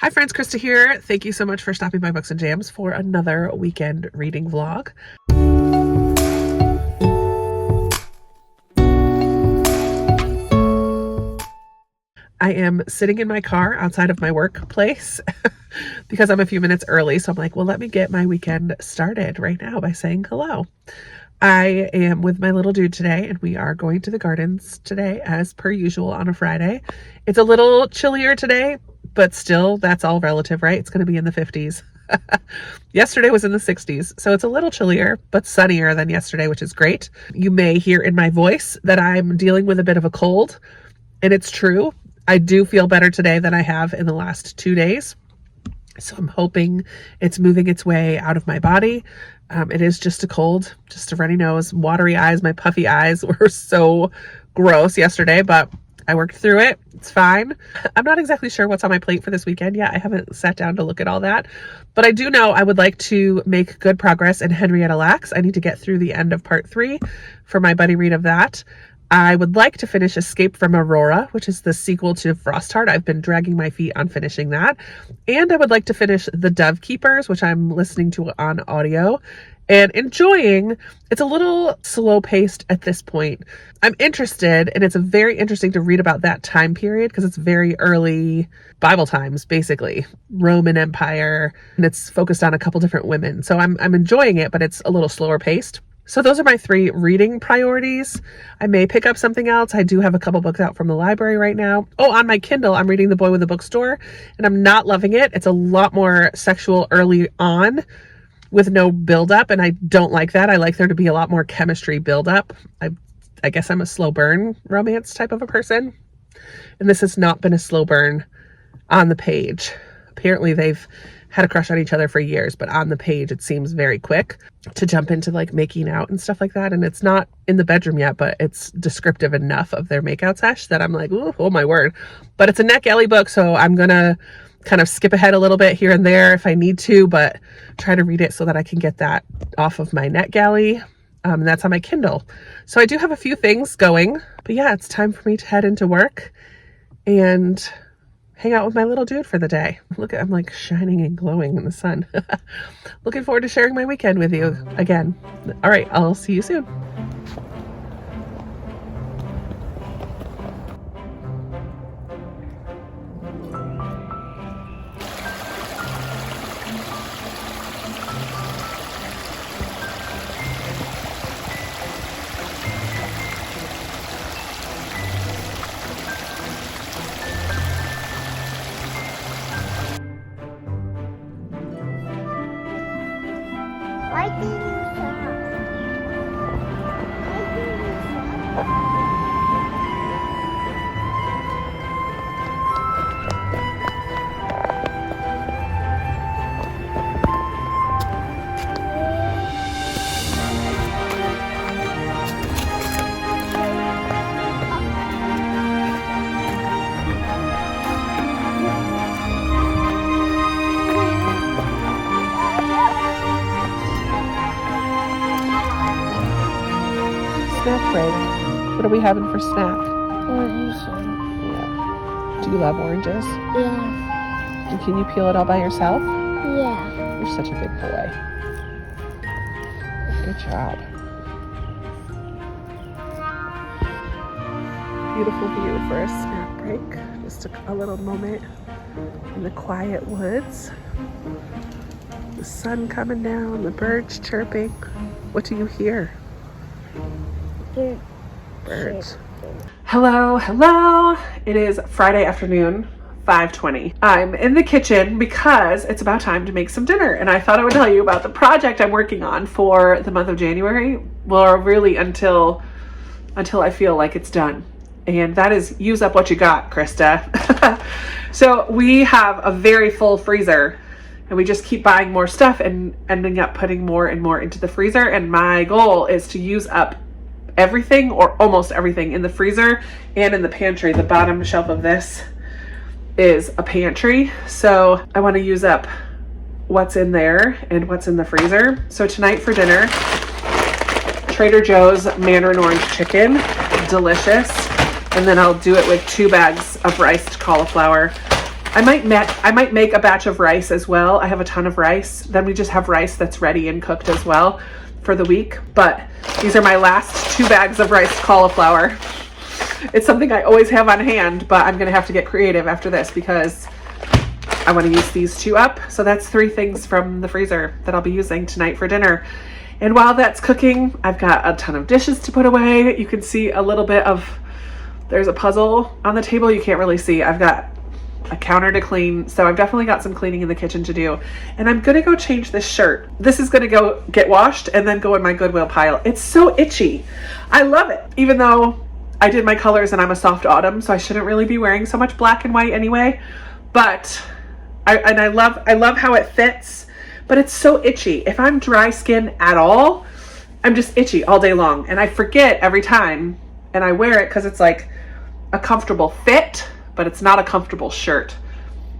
Hi friends, Krista here. Thank you so much for stopping by Books and Jams for another weekend reading vlog. I am sitting in my car outside of my workplace because I'm a few minutes early. So I'm like, well, let me get my weekend started right now by saying hello. I am with my little dude today and we are going to the gardens today as per usual on a Friday. It's a little chillier today, but still that's all relative, right? It's going to be in the 50s. Yesterday was in the 60s, so it's a little chillier, but sunnier than yesterday, which is great. You may hear in my voice that I'm dealing with a bit of a cold, and it's true. I do feel better today than I have in the last 2 days. So I'm hoping it's moving its way out of my body. It is just a cold, just a runny nose, watery eyes. My puffy eyes were so gross yesterday, but I worked through it. It's fine. I'm not exactly sure what's on my plate for this weekend yet. I haven't sat down to look at all that, but I do know I would like to make good progress in Henrietta Lacks. I need to get through the end of part 3 for my buddy read of that. I would like to finish Escape from Aurora, which is the sequel to Frostheart. I've been dragging my feet on finishing that. And I would like to finish The Dove Keepers, which I'm listening to on audio and enjoying. It's a little slow paced at this point. I'm interested, and it's very interesting to read about that time period because it's very early Bible times, basically Roman Empire, and it's focused on a couple different women. So I'm enjoying it, but it's a little slower paced. So those are my 3 reading priorities. I may pick up something else. I do have a couple books out from the library right now. Oh, on my Kindle, I'm reading The Boy with the Bookstore, and I'm not loving it. It's a lot more sexual early on with no buildup, and I don't like that. I like there to be a lot more chemistry buildup. I guess I'm a slow burn romance type of a person, and this has not been a slow burn on the page. Apparently they've had a crush on each other for years, but on the page it seems very quick to jump into like making out and stuff like that. And it's not in the bedroom yet, but it's descriptive enough of their makeout sesh that I'm like, ooh, oh my word. But it's a NetGalley book, so I'm gonna kind of skip ahead a little bit here and there if I need to, but try to read it so that I can get that off of my NetGalley. And that's on my Kindle. So I do have a few things going, but yeah, it's time for me to head into work and hang out with my little dude for the day. Look, I'm like shining and glowing in the sun. Looking forward to sharing my weekend with you again. All right, I'll see you soon. Why did you stop? Why did you stop? Snack break. What are we having for snack? Orange. Yeah. Do you love oranges? Yeah. And can you peel it all by yourself? Yeah. You're such a big boy. Good job. Beautiful view for a snack break. Just took a little moment in the quiet woods. The sun coming down, the birds chirping. What do you hear? Birds. Hello, hello. It is Friday afternoon, 5:20. I'm in the kitchen because it's about time to make some dinner, and I thought I would tell you about the project I'm working on for the month of January. Well, really until I feel like it's done. And that is use up what you got, Krista. So we have a very full freezer, and we just keep buying more stuff and ending up putting more and more into the freezer. And my goal is to use up everything or almost everything in the freezer and in the pantry. The bottom shelf of this is a pantry, so I want to use up what's in there and what's in the freezer. So tonight for dinner, Trader Joe's Mandarin Orange chicken, delicious. And then I'll do it with 2 bags of riced cauliflower I might make a batch of rice as well. I have a ton of rice. Then we just have rice that's ready and cooked as well for the week. But these are my last 2 bags of riced cauliflower. It's something I always have on hand, but I'm gonna have to get creative after this because I want to use these 2 up. So that's 3 things from the freezer that I'll be using tonight for dinner. And while that's cooking, I've got a ton of dishes to put away. You can see a little bit of, there's a puzzle on the table. You can't really see. I've got a counter to clean. So I've definitely got some cleaning in the kitchen to do. And I'm going to go change this shirt. This is going to go get washed and then go in my Goodwill pile. It's so itchy. I love it. Even though I did my colors and I'm a soft autumn, so I shouldn't really be wearing so much black and white anyway. But I love how it fits, but it's so itchy. If I'm dry skin at all, I'm just itchy all day long. And I forget every time, and I wear it because it's like a comfortable fit, but it's not a comfortable shirt.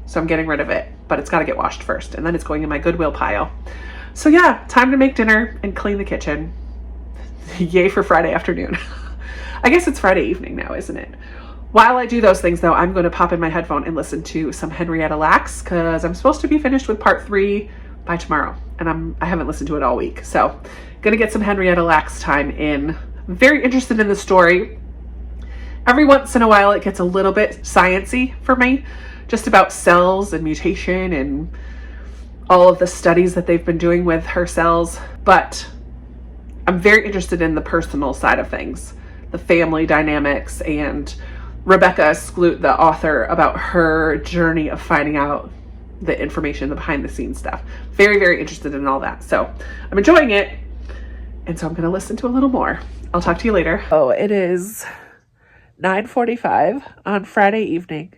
So I'm getting rid of it, but it's got to get washed first, and then it's going in my Goodwill pile. So yeah, time to make dinner and clean the kitchen. Yay for Friday afternoon. I guess it's Friday evening now, isn't it? While I do those things though, I'm going to pop in my headphone and listen to some Henrietta Lacks because I'm supposed to be finished with part 3 by tomorrow, and I haven't listened to it all week. So gonna get some Henrietta Lacks time in. I'm very interested in the story. Every once in a while it gets a little bit sciencey for me, just about cells and mutation and all of the studies that they've been doing with her cells. But I'm very interested in the personal side of things, the family dynamics, and Rebecca Skloot, the author, about her journey of finding out the information, the behind the scenes stuff. Very, very interested in all that. So I'm enjoying it. And so I'm going to listen to a little more. I'll talk to you later. Oh, it is 9:45 on Friday evening.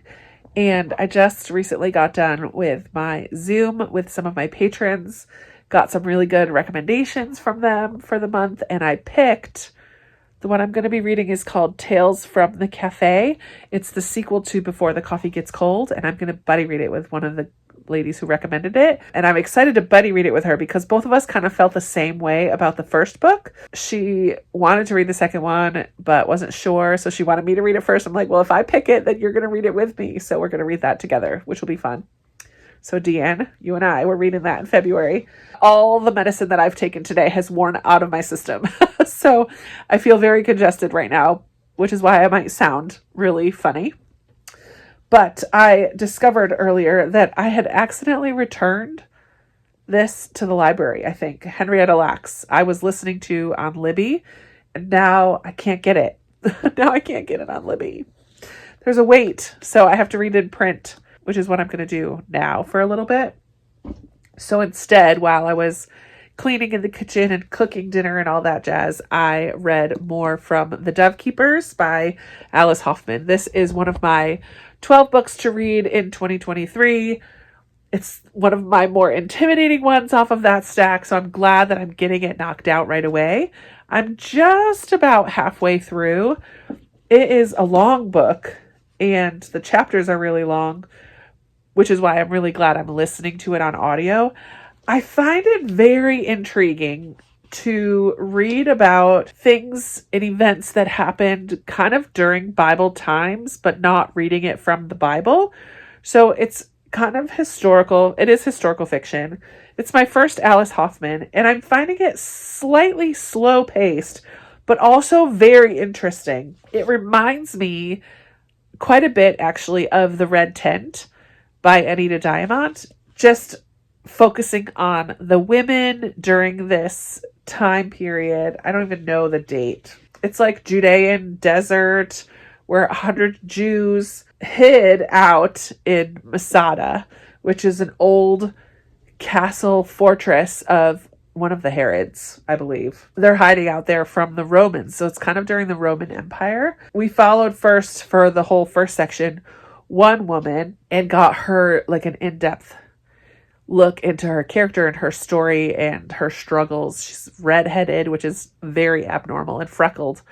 And I just recently got done with my Zoom with some of my patrons. Got some really good recommendations from them for the month. And I picked the one I'm going to be reading is called Tales from the Cafe. It's the sequel to Before the Coffee Gets Cold, and I'm going to buddy read it with one of the ladies who recommended it. And I'm excited to buddy read it with her because both of us kind of felt the same way about the first book. She wanted to read the second one, but wasn't sure, so she wanted me to read it first. I'm like, well, if I pick it, then you're going to read it with me. So we're going to read that together, which will be fun. So Deanne, you and I were reading that in February. All the medicine that I've taken today has worn out of my system. So I feel very congested right now, which is why I might sound really funny. But I discovered earlier that I had accidentally returned this to the library, I think. Henrietta Lacks. I was listening to on Libby, and now I can't get it. Now I can't get it on Libby. There's a wait, so I have to read it in print, which is what I'm going to do now for a little bit. So instead, while I was cleaning in the kitchen and cooking dinner and all that jazz, I read more from The Dove Keepers by Alice Hoffman. This is one of my 12 books to read in 2023. It's one of my more intimidating ones off of that stack, so I'm glad that I'm getting it knocked out right away. I'm just about halfway through. It is a long book, and the chapters are really long, which is why I'm really glad I'm listening to it on audio. I find it very intriguing to read about things and events that happened kind of during Bible times, but not reading it from the Bible. So it's kind of historical. It is historical fiction. It's my first Alice Hoffman, and I'm finding it slightly slow paced, but also very interesting. It reminds me quite a bit, actually, of The Red Tent by Anita Diamant, just focusing on the women during this time period. I don't even know the date. It's like Judean desert where 100 Jews hid out in Masada, which is an old castle fortress of one of the Herods, I believe. They're hiding out there from the Romans. So it's kind of during the Roman Empire. We followed first for the whole first section one woman and got her like an in-depth look into her character and her story and her struggles. She's redheaded, which is very abnormal, and freckled,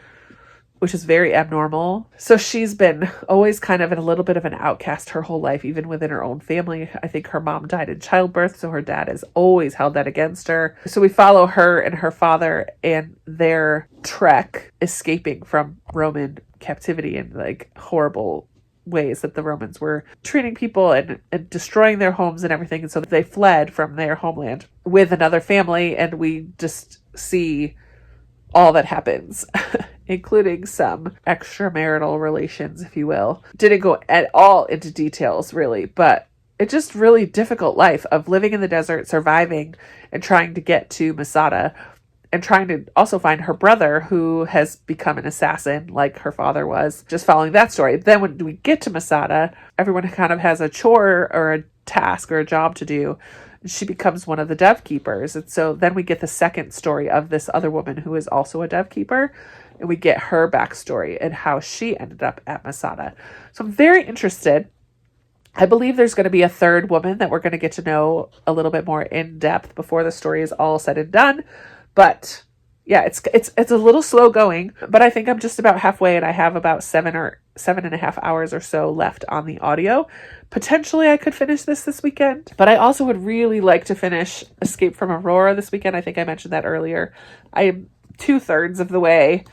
which is very abnormal. So she's been always kind of in a little bit of an outcast her whole life, even within her own family. I think her mom died in childbirth, so her dad has always held that against her. So we follow her and her father and their trek escaping from Roman captivity and like horrible ways that the Romans were treating people and destroying their homes and everything. And so they fled from their homeland with another family, and we just see all that happens, including some extramarital relations, if you will. Didn't go at all into details, really, but it's just really difficult life of living in the desert, surviving, and trying to get to Masada, and trying to also find her brother who has become an assassin like her father was, just following that story. Then when we get to Masada, everyone kind of has a chore or a task or a job to do. She becomes one of the dove keepers. And so then we get the second story of this other woman who is also a dove keeper, and we get her backstory and how she ended up at Masada. So I'm very interested. I believe there's going to be a third woman that we're going to get to know a little bit more in depth before the story is all said and done. But yeah, it's a little slow going, but I think I'm just about halfway, and I have about 7.5 hours or so left on the audio. Potentially I could finish this weekend, but I also would really like to finish Escape from Aurora this weekend. I think I mentioned that earlier. I am 2/3 of the way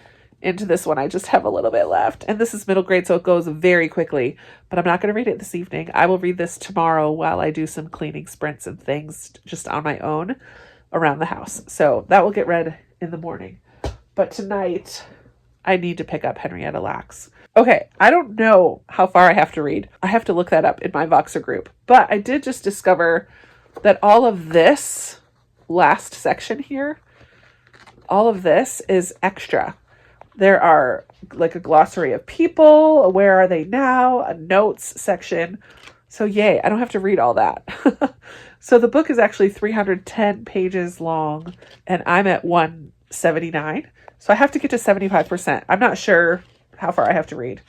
into this one. I just have a little bit left, and this is middle grade, so it goes very quickly, but I'm not going to read it this evening. I will read this tomorrow while I do some cleaning sprints and things just on my own around the house. So that will get read in the morning. But tonight, I need to pick up Henrietta Lacks. Okay, I don't know how far I have to read. I have to look that up in my Voxer group. But I did just discover that all of this last section here, all of this is extra. There are like a glossary of people, where are they now, a notes section. So yay, I don't have to read all that. So the book is actually 310 pages long, and I'm at 179. So I have to get to 75%. I'm not sure how far I have to read,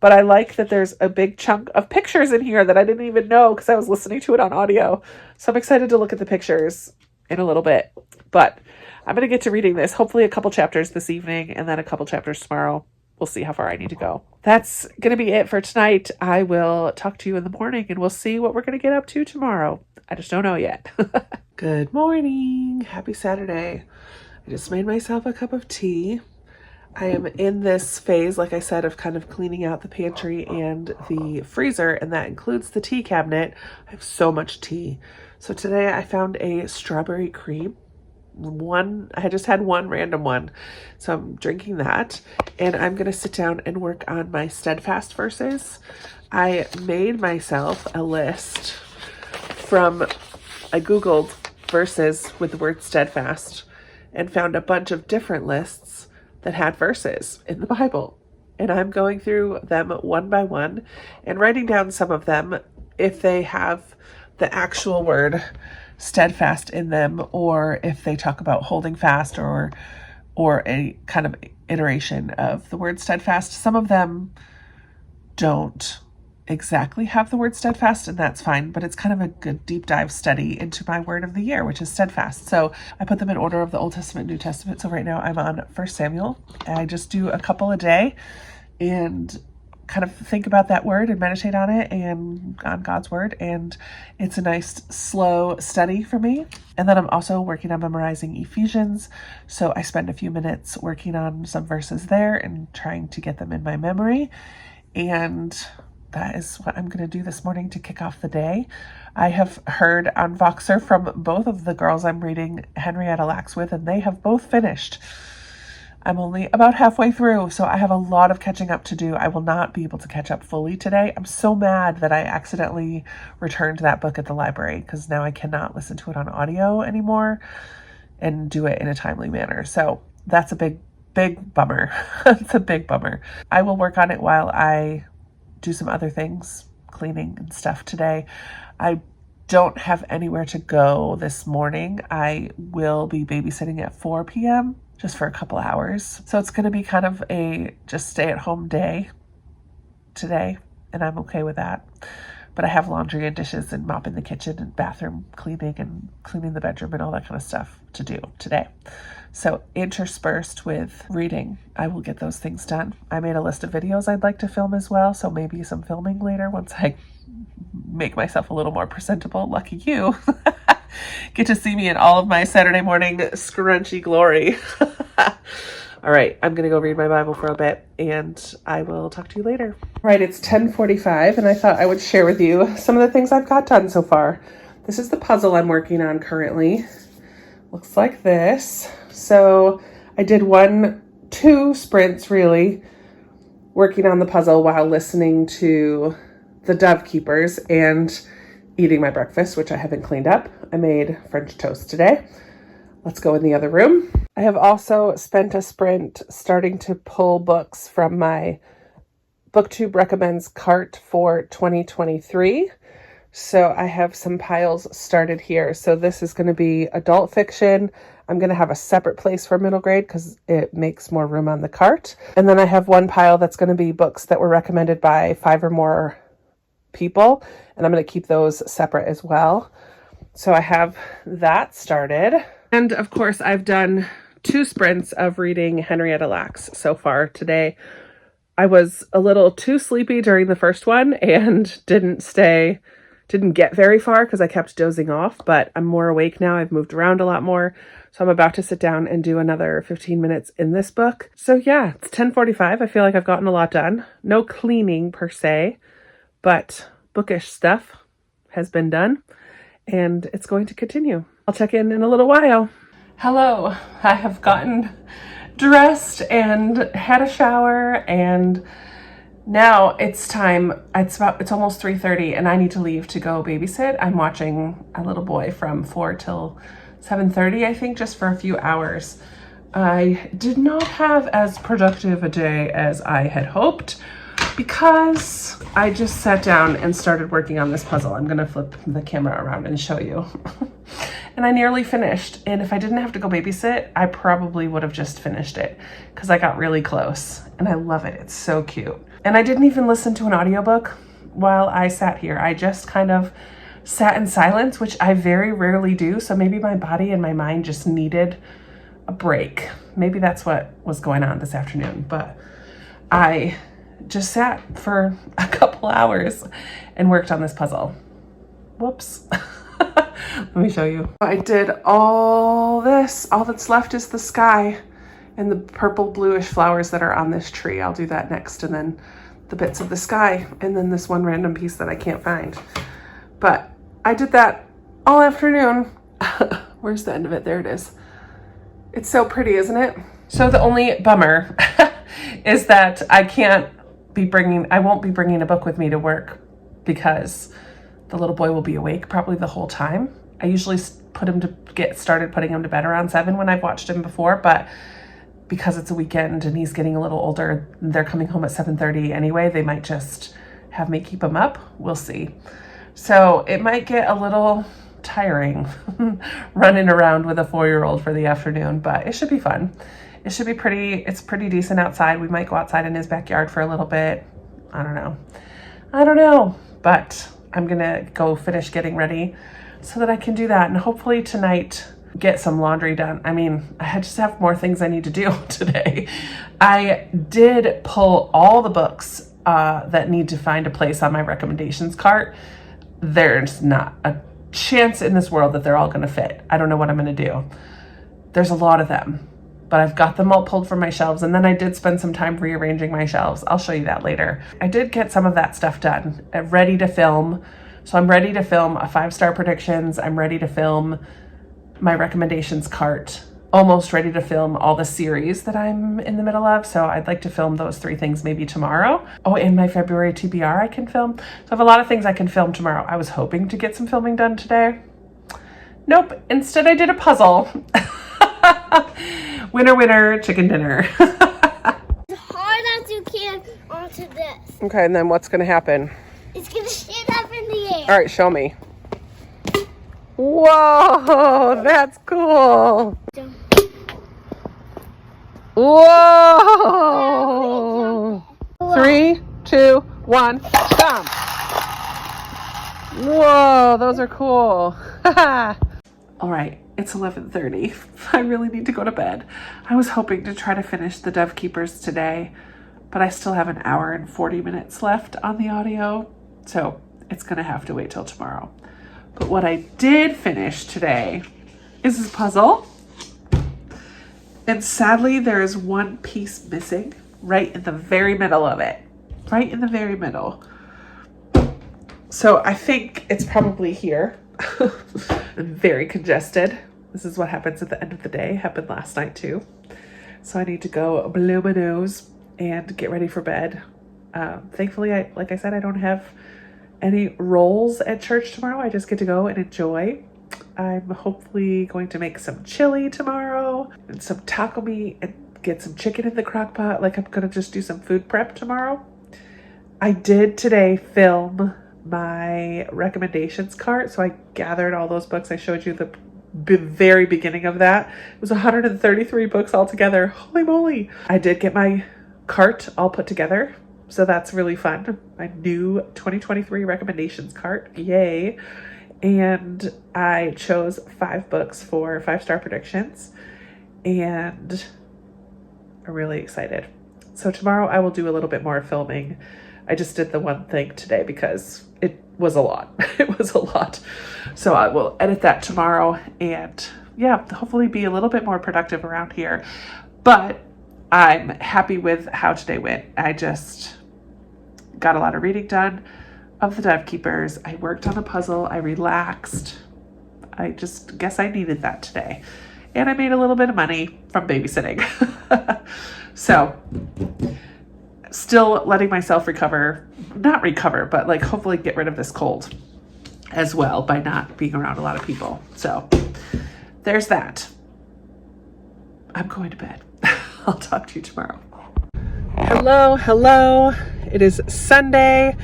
but I like that there's a big chunk of pictures in here that I didn't even know because I was listening to it on audio. So I'm excited to look at the pictures in a little bit, but I'm going to get to reading this, hopefully a couple chapters this evening and then a couple chapters tomorrow. We'll see how far I need to go. That's going to be it for tonight. I will talk to you in the morning, and we'll see what we're going to get up to tomorrow. I just don't know yet. Good morning. Happy Saturday. I just made myself a cup of tea. I am in this phase, like I said, of kind of cleaning out the pantry and the freezer, and that includes the tea cabinet. I have so much tea. So today I found a strawberry cream. I had just had one random one, so I'm drinking that, and I'm going to sit down and work on my steadfast verses. I made myself a list I Googled verses with the word steadfast and found a bunch of different lists that had verses in the Bible, and I'm going through them one by one and writing down some of them if they have the actual word steadfast in them, or if they talk about holding fast, or a kind of iteration of the word steadfast. Some of them don't exactly have the word steadfast, and that's fine, but it's kind of a good deep dive study into my word of the year, which is steadfast. So I put them in order of the Old Testament, New Testament. So right now I'm on 1 Samuel, and I just do a couple a day and kind of think about that word and meditate on it and on God's word. And it's a nice slow study for me. And then I'm also working on memorizing Ephesians. So I spend a few minutes working on some verses there and trying to get them in my memory. And that is what I'm going to do this morning to kick off the day. I have heard on Voxer from both of the girls I'm reading Henrietta Lacks with, and they have both finished. I'm only about halfway through, so I have a lot of catching up to do. I will not be able to catch up fully today. I'm so mad that I accidentally returned that book at the library, because now I cannot listen to it on audio anymore and do it in a timely manner. So that's a big bummer. It's a big bummer. I will work on it while I do some other things, cleaning and stuff today. I don't have anywhere to go this morning. I will be babysitting at 4 p.m. just for a couple hours. So it's going to be kind of a just stay at home day today, and I'm okay with that. But I have laundry and dishes and mopping the kitchen and bathroom cleaning and cleaning the bedroom and all that kind of stuff to do today. So interspersed with reading, I will get those things done. I made a list of videos I'd like to film as well, so maybe some filming later once I make myself a little more presentable. Lucky you. Get to see me in all of my Saturday morning scrunchy glory. All right, I'm gonna go read my Bible for a bit and I will talk to you later. All right, it's 10:45 and I thought I would share with you some of the things I've got done so far. This is the puzzle I'm working on currently. Looks like this. So I did 2 sprints really working on the puzzle while listening to the Dove Keepers and eating my breakfast, which I haven't cleaned up. I made French toast today. Let's go in the other room. I have also spent a sprint starting to pull books from my BookTube Recommends cart for 2023. So I have some piles started here. So this is going to be adult fiction. I'm going to have a separate place for middle grade because it makes more room on the cart. And then I have one pile that's going to be books that were recommended by 5 or more people. And I'm going to keep those separate as well. So I have that started. And of course, I've done 2 sprints of reading Henrietta Lacks so far today. I was a little too sleepy during the first one and didn't get very far because I kept dozing off, but I'm more awake now. I've moved around a lot more. So I'm about to sit down and do another 15 minutes in this book. So yeah, it's 10:45. I feel like I've gotten a lot done. No cleaning per se, but bookish stuff has been done and it's going to continue. I'll check in a little while. Hello, I have gotten dressed and had a shower and now it's time. It's almost 3:30 and I need to leave to go babysit. I'm watching a little boy from 4 till 7:30, I think, just for a few hours. I did not have as productive a day as I had hoped because I just sat down and started working on this puzzle. I'm gonna flip the camera around and show you. And I nearly finished. And if I didn't have to go babysit, I probably would have just finished it because I got really close and I love it. It's so cute. And I didn't even listen to an audiobook while I sat here. I just kind of sat in silence, which I very rarely do. So maybe my body and my mind just needed a break. Maybe that's what was going on this afternoon. But I just sat for a couple hours and worked on this puzzle. Whoops. Let me show you. I did all this. All that's left is the sky and the purple bluish flowers that are on this tree. I'll do that next, and then the bits of the sky, and then this one random piece that I can't find. But I did that all afternoon. Where's the end of it? There it is. It's so pretty, isn't it? So the only bummer is that I won't be bringing a book with me to work because the little boy will be awake probably the whole time. I usually get started putting him to bed around 7 when I've watched him before, but because it's a weekend and he's getting a little older, they're coming home at 7:30 anyway. They might just have me keep him up. We'll see. So it might get a little tiring running around with a 4-year-old for the afternoon, but it should be fun. It should be it's pretty decent outside. We might go outside in his backyard for a little bit. I don't know, but I'm gonna go finish getting ready so that I can do that and hopefully tonight get some laundry done. I mean, I just have more things I need to do today. I did pull all the books that need to find a place on my recommendations cart. There's not a chance in this world that they're all gonna fit. I don't know what I'm gonna do. There's a lot of them, but I've got them all pulled from my shelves, and then I did spend some time rearranging my shelves. I'll show you that later. I did get some of that stuff done, ready to film. So I'm ready to film a 5-star predictions. I'm ready to film my recommendations cart. Almost ready to film all the series that I'm in the middle of. So I'd like to film those 3 things maybe tomorrow. Oh, and my February TBR I can film. So I have a lot of things I can film tomorrow. I was hoping to get some filming done today. Nope, instead I did a puzzle. Winner, winner, chicken dinner. As hard as you can onto this. Okay, and then what's gonna happen? It's gonna shoot up in the air. All right, show me. Whoa, that's cool. Whoa. 3, 2, 1, jump. Whoa, those are cool. All right, it's 11:30. I really need to go to bed. I was hoping to try to finish the Dove Keepers today, but I still have an hour and 40 minutes left on the audio, so it's gonna have to wait till tomorrow. But what I did finish today is this puzzle. And sadly, there is one piece missing right in the very middle of it. Right in the very middle. So I think it's probably here. I'm very congested. This is what happens at the end of the day. Happened last night too. So I need to go blow my nose and get ready for bed. Thankfully, like I said, I don't have any rolls at church tomorrow. I just get to go and enjoy. I'm hopefully going to make some chili tomorrow and some taco meat and get some chicken in the crock pot. Like, I'm going to just do some food prep tomorrow. I did today film my recommendations cart. So I gathered all those books. I showed you the very beginning of that. It was 133 books altogether. Holy moly. I did get my cart all put together. So that's really fun. My new 2023 recommendations cart. Yay. And I chose 5 books for 5-star predictions. And I'm really excited. So tomorrow I will do a little bit more filming. I just did the one thing today because it was a lot. It was a lot. So I will edit that tomorrow and yeah, hopefully be a little bit more productive around here. But I'm happy with how today went. I just got a lot of reading done of the Dove Keepers. I worked on a puzzle. I relaxed. I just guess I needed that today. And I made a little bit of money from babysitting. So still letting myself not recover, but like hopefully get rid of this cold as well by not being around a lot of people. So there's that. I'm going to bed. I'll talk to you tomorrow. Hello. It is Sunday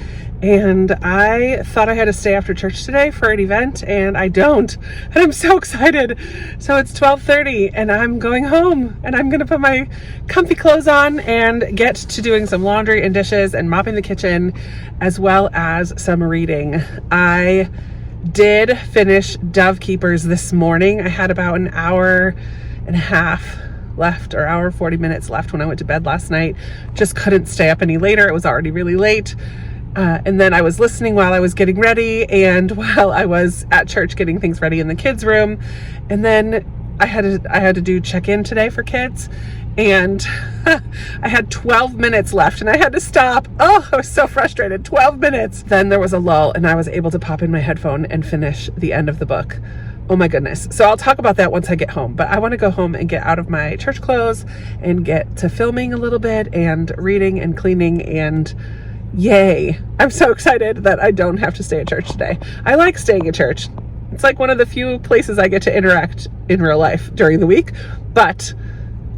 and I thought I had to stay after church today for an event and I don't. And I'm so excited. So it's 12:30 and I'm going home and I'm going to put my comfy clothes on and get to doing some laundry and dishes and mopping the kitchen as well as some reading. I did finish Dove Keepers this morning. I had about an hour and a half left, or hour 40 minutes left when I went to bed last night. Just couldn't stay up any later. It was already really late. And then I was listening while I was getting ready and while I was at church getting things ready in the kids' room. And then I had to do check-in today for kids and I had 12 minutes left and I had to stop. Oh, I was so frustrated. 12 minutes. Then there was a lull and I was able to pop in my headphone and finish the end of the book. Oh my goodness. So I'll talk about that once I get home, but I want to go home and get out of my church clothes and get to filming a little bit and reading and cleaning and yay. I'm so excited that I don't have to stay at church today. I like staying at church. It's like one of the few places I get to interact in real life during the week, but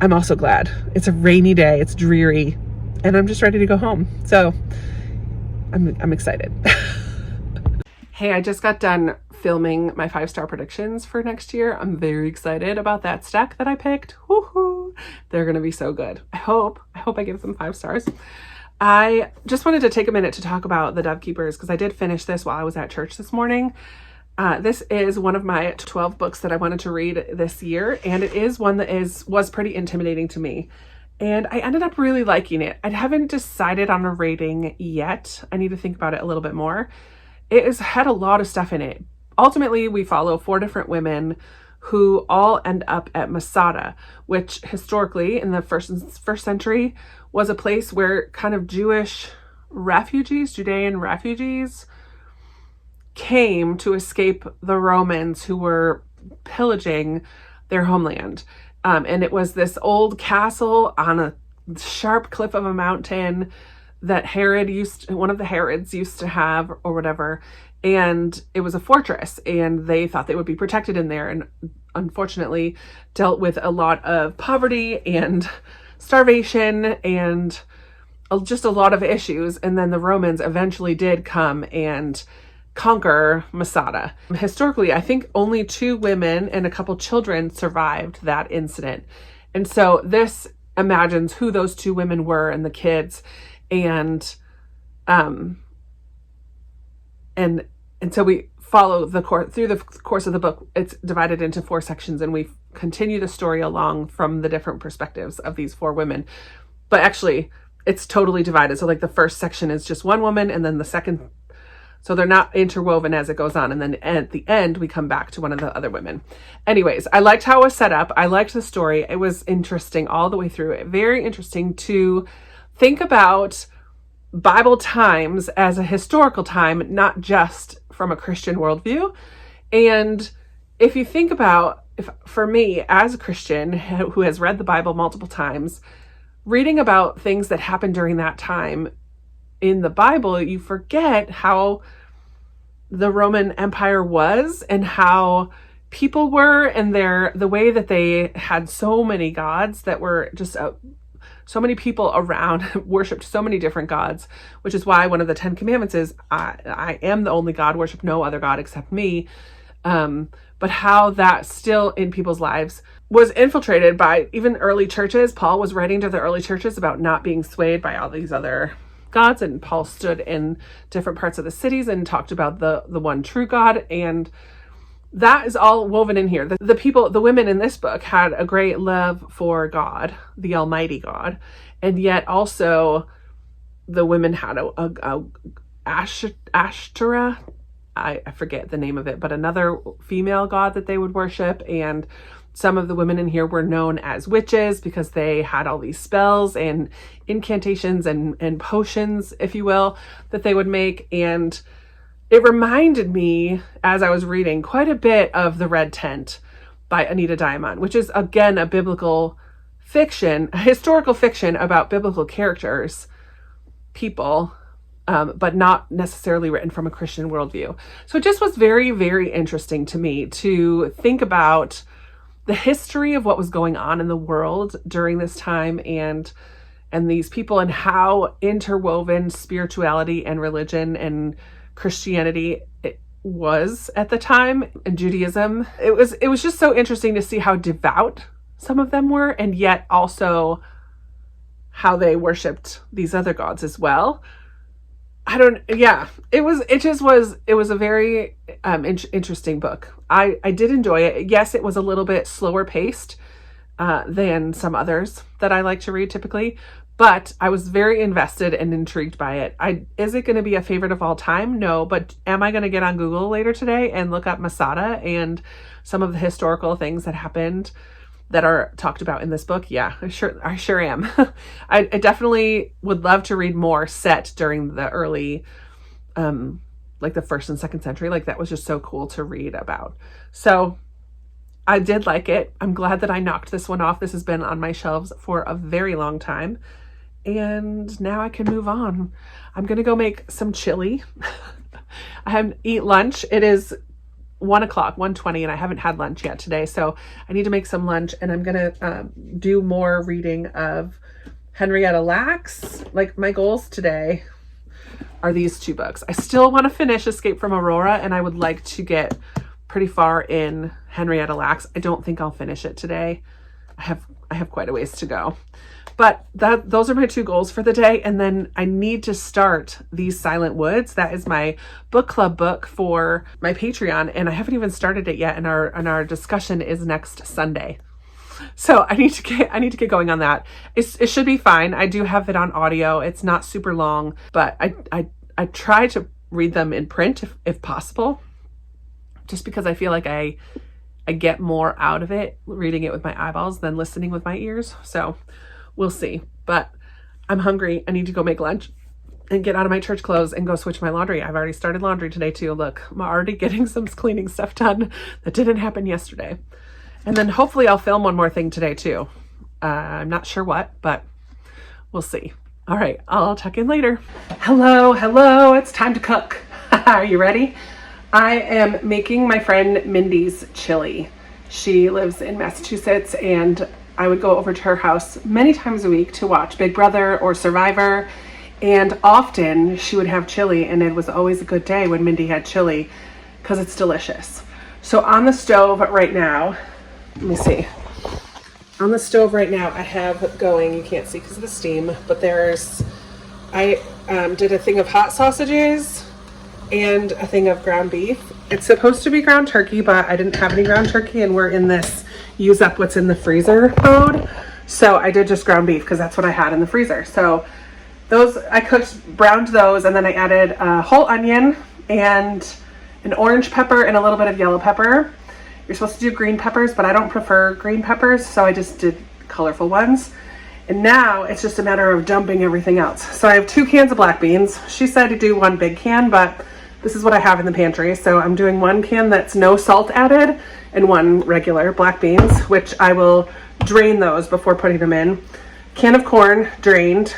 I'm also glad. It's a rainy day, it's dreary, and I'm just ready to go home. So I'm excited. Hey, I just got done filming my 5-star predictions for next year. I'm very excited about that stack that I picked. Woohoo! They're gonna be so good. I hope I give them 5 stars. I just wanted to take a minute to talk about the Dove Keepers because I did finish this while I was at church this morning. This is one of my 12 books that I wanted to read this year, and it is one that was pretty intimidating to me. And I ended up really liking it. I haven't decided on a rating yet. I need to think about it a little bit more. It has had a lot of stuff in it. Ultimately, we follow 4 different women who all end up at Masada, which historically in the first century was a place where kind of Judean refugees came to escape the Romans who were pillaging their homeland. And it was this old castle on a sharp cliff of a mountain that one of the Herods used to have or whatever. And it was a fortress and they thought they would be protected in there, and unfortunately dealt with a lot of poverty and starvation and just a lot of issues. And then the Romans eventually did come and conquer Masada. Historically, I think only 2 women and a couple children survived that incident. And so this imagines who those 2 women were and the kids. And so we follow through the course of the book. It's divided into 4 sections and we continue the story along from the different perspectives of these 4 women. But actually it's totally divided. So like the first section is just one woman, and then the second So they're not interwoven as it goes on. And then at the end, we come back to one of the other women. Anyways, I liked how it was set up. I liked the story. It was interesting all the way through. Very interesting to think about Bible times as a historical time, not just from a Christian worldview. And if you think about, for me as a Christian who has read the Bible multiple times, reading about things that happened during that time in the Bible, you forget how the Roman Empire was and how people were, and the way that they had so many gods that were just so many people around worshipped so many different gods, which is why one of the 10 Commandments is I am the only God, worship no other God except me. But how that still in people's lives was infiltrated by even early churches. Paul was writing to the early churches about not being swayed by all these other gods, and Paul stood in different parts of the cities and talked about the one true God, and that is all woven in here. The women in this book had a great love for God, the Almighty God, and yet also the women had a Ashtoreth, I forget the name of it, but another female god that they would worship. And some of the women in here were known as witches because they had all these spells and incantations and potions, if you will, that they would make. And it reminded me, as I was reading, quite a bit of The Red Tent by Anita Diamond, which is, again, a biblical fiction, a historical fiction about biblical characters, people, but not necessarily written from a Christian worldview. So it just was very, very interesting to me to think about the history of what was going on in the world during this time, and these people, and how interwoven spirituality and religion and Christianity it was at the time, and Judaism. It was just so interesting to see how devout some of them were, and yet also how they worshipped these other gods as well. It was a very interesting book. I did enjoy it. Yes, it was a little bit slower paced than some others that I like to read typically, but I was very invested and intrigued by it. Is it going to be a favorite of all time? No, but am I going to get on Google later today and look up Masada and some of the historical things that happened that are talked about in this book? Yeah, I sure am. I definitely would love to read more set during the early, like the 1st and 2nd century. Like, that was just so cool to read about. So I did like it. I'm glad that I knocked this one off. This has been on my shelves for a very long time. And now I can move on. I'm going to go make some chili. I haven't eat lunch. It is 1:20, and I haven't had lunch yet today. So I need to make some lunch, and I'm going to do more reading of Henrietta Lacks. Like, my goals today are these 2 books. I still want to finish Escape from Aurora, and I would like to get pretty far in Henrietta Lacks. I don't think I'll finish it today. I have quite a ways to go. But those are my 2 goals for the day. And then I need to start These Silent Woods. That is my book club book for my Patreon, and I haven't even started it yet. And our discussion is next Sunday. So I need to get going on that. It should be fine. I do have it on audio. It's not super long, but I try to read them in print if possible, just because I feel like I get more out of it reading it with my eyeballs than listening with my ears. So we'll see. But I'm hungry. I need to go make lunch and get out of my church clothes and go switch my laundry. I've already started laundry today too. Look, I'm already getting some cleaning stuff done that didn't happen yesterday. And then hopefully I'll film one more thing today too. I'm not sure what, but we'll see. All right, I'll check in later. Hello, it's time to cook. Are you ready? I am making my friend Mindy's chili. She lives in Massachusetts, and I would go over to her house many times a week to watch Big Brother or Survivor, and often she would have chili, and it was always a good day when Mindy had chili because it's delicious. So on the stove right now, let me see. On the stove right now, I have going, you can't see because of the steam, but I did a thing of hot sausages and a thing of ground beef. It's supposed to be ground turkey, but I didn't have any ground turkey, and we're in this use up what's in the freezer mode. So I did just ground beef because that's what I had in the freezer. So those, I browned those, and then I added a whole onion and an orange pepper and a little bit of yellow pepper. You're supposed to do green peppers, but I don't prefer green peppers, so I just did colorful ones. And now it's just a matter of dumping everything else. So I have 2 cans of black beans. She said to do 1 big can, but this is what I have in the pantry. So I'm doing 1 can that's no salt added and 1 regular black beans, which I will drain those before putting them in. Can of corn, drained.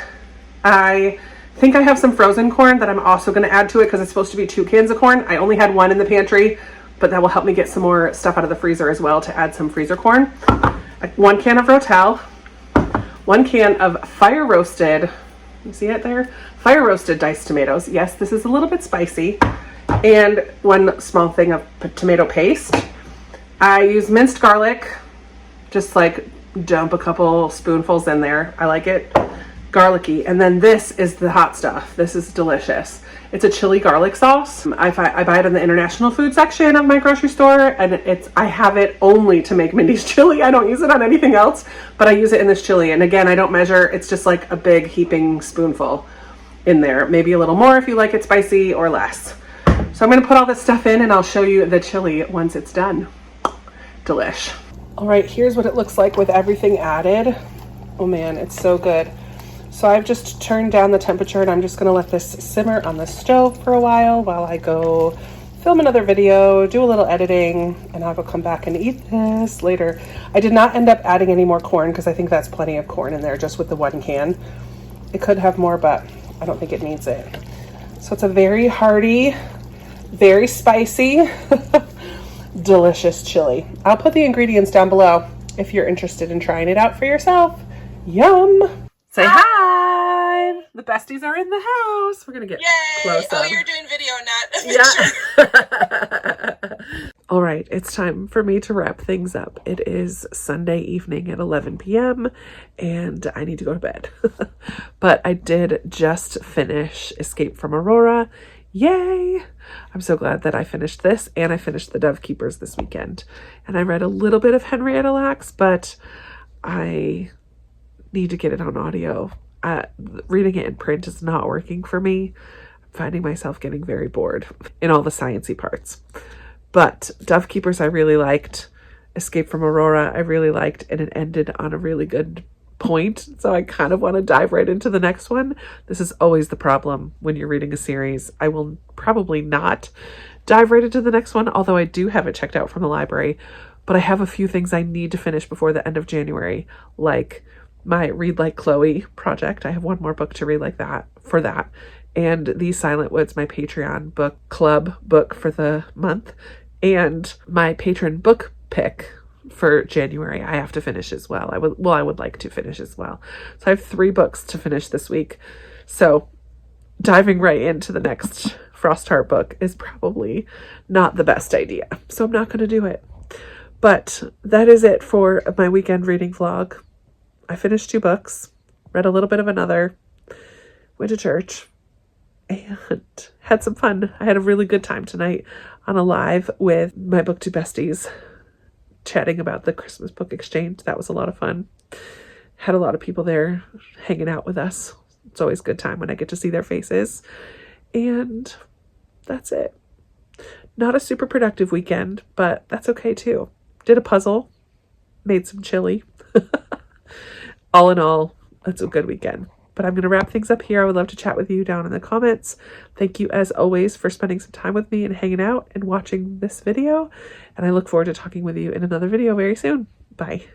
I think I have some frozen corn that I'm also going to add to it because it's supposed to be 2 cans of corn. I only had 1 in the pantry, but that will help me get some more stuff out of the freezer as well to add some freezer corn. 1 can of Rotel, 1 can of fire roasted, you see it there? Fire roasted diced tomatoes. Yes, this is a little bit spicy. And 1 small thing of tomato paste. I use minced garlic, just like dump a couple spoonfuls in there. I like it garlicky. And then this is the hot stuff. This is delicious. It's a chili garlic sauce. I buy it in the international food section of my grocery store, and I have it only to make Mindy's chili. I don't use it on anything else, but I use it in this chili. And again, I don't measure. It's just like a big heaping spoonful in there. Maybe a little more if you like it spicy or less. So I'm going to put all this stuff in and I'll show you the chili once it's done. Delish. All right, here's what it looks like with everything added. Oh man, it's so good. So I've just turned down the temperature and I'm just going to let this simmer on the stove for a while I go film another video, do a little editing, and I will come back and eat this later. I did not end up adding any more corn because I think that's plenty of corn in there just with the 1 can. It could have more, but I don't think it needs it. So it's a very hearty, very spicy, delicious chili. I'll put the ingredients down below if you're interested in trying it out for yourself. Yum! Say hi! The besties are in the house. We're gonna get close up. Oh, you're doing video, not picture. Yeah. All right, it's time for me to wrap things up. It is Sunday evening at 11 p.m. and I need to go to bed. But I did just finish Escape from Aurora. Yay! I'm so glad that I finished this, and I finished The Dove Keepers this weekend. And I read a little bit of Henrietta Lacks, but I need to get it on audio. Reading it in print is not working for me. I'm finding myself getting very bored in all the sciencey parts. But Dove Keepers I really liked. Escape from Aurora I really liked, and it ended on a really good point. So I kind of want to dive right into the next one. This is always the problem when you're reading a series. I will probably not dive right into the next one, although I do have it checked out from the library. But I have a few things I need to finish before the end of January, like my Read Like Chloe project. I have 1 more book to read like that for that. And The Silent Woods, my Patreon book club book for the month. And my patron book pick for January, I have to finish as well. I would like to finish as well. So I have 3 books to finish this week. So diving right into the next Frost Heart book is probably not the best idea. So I'm not going to do it. But that is it for my weekend reading vlog. I finished 2 books, read a little bit of another, went to church, and had some fun. I had a really good time tonight on a live with my BookTube besties, chatting about the Christmas book exchange. That was a lot of fun. Had a lot of people there hanging out with us. It's always a good time when I get to see their faces. And that's it. Not a super productive weekend, but that's okay too. Did a puzzle, made some chili. All in all, it's a good weekend. But I'm going to wrap things up here. I would love to chat with you down in the comments. Thank you as always for spending some time with me and hanging out and watching this video. And I look forward to talking with you in another video very soon. Bye.